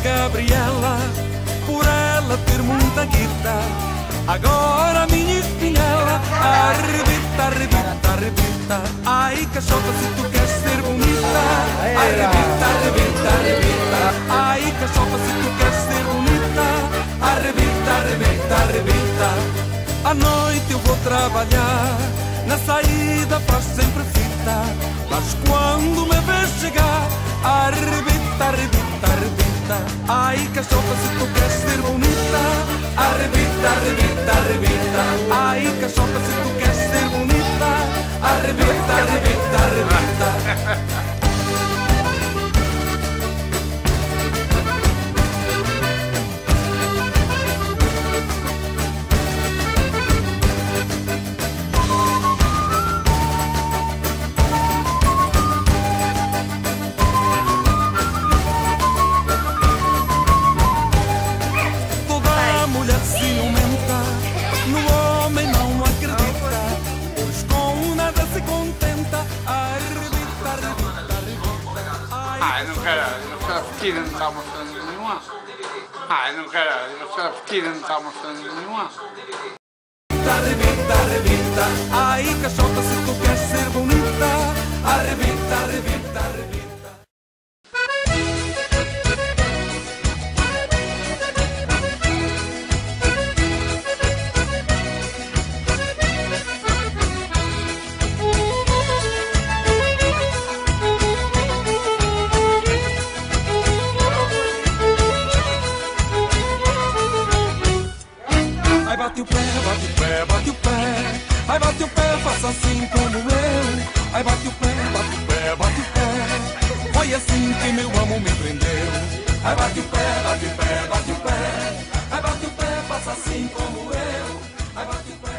Gabriela, por ela ter muita guita. Agora minha espinhela arrebita, arrebita, arrebita. Ai, cachota, se tu queres ser bonita. Arrebita, arrebita, arrebita. Ai, cachota, se tu queres ser bonita. Arrebita, arrebita, arrebita. À noite eu vou trabalhar, na saída faz sempre fita. Mas quando me vês chegar, arrebita, arrebita, arrebita. Ai, cachota, se tu queres ser bonita. Arrebita, arrebita, arrebita. Ai, cachota, se tu queres ser bonita. Arrebita, arrebita, arrebita. Não está mostrando nenhuma. Não quero vestir, não está mostrando nenhuma. Arrebita, arrebita. Ai, cachota, se tu queres ser bonita. Arrebita, arrebita, arrebita. Bate o pé, bate o pé, bate o pé. Ai, bate o pé, faça assim como eu. Ai, bate o pé, bate o pé, bate o pé. Foi assim que meu amor me prendeu. Ai, bate o pé, bate o pé, bate o pé. Ai, bate o pé, faça assim como eu. Ai, bate o pé.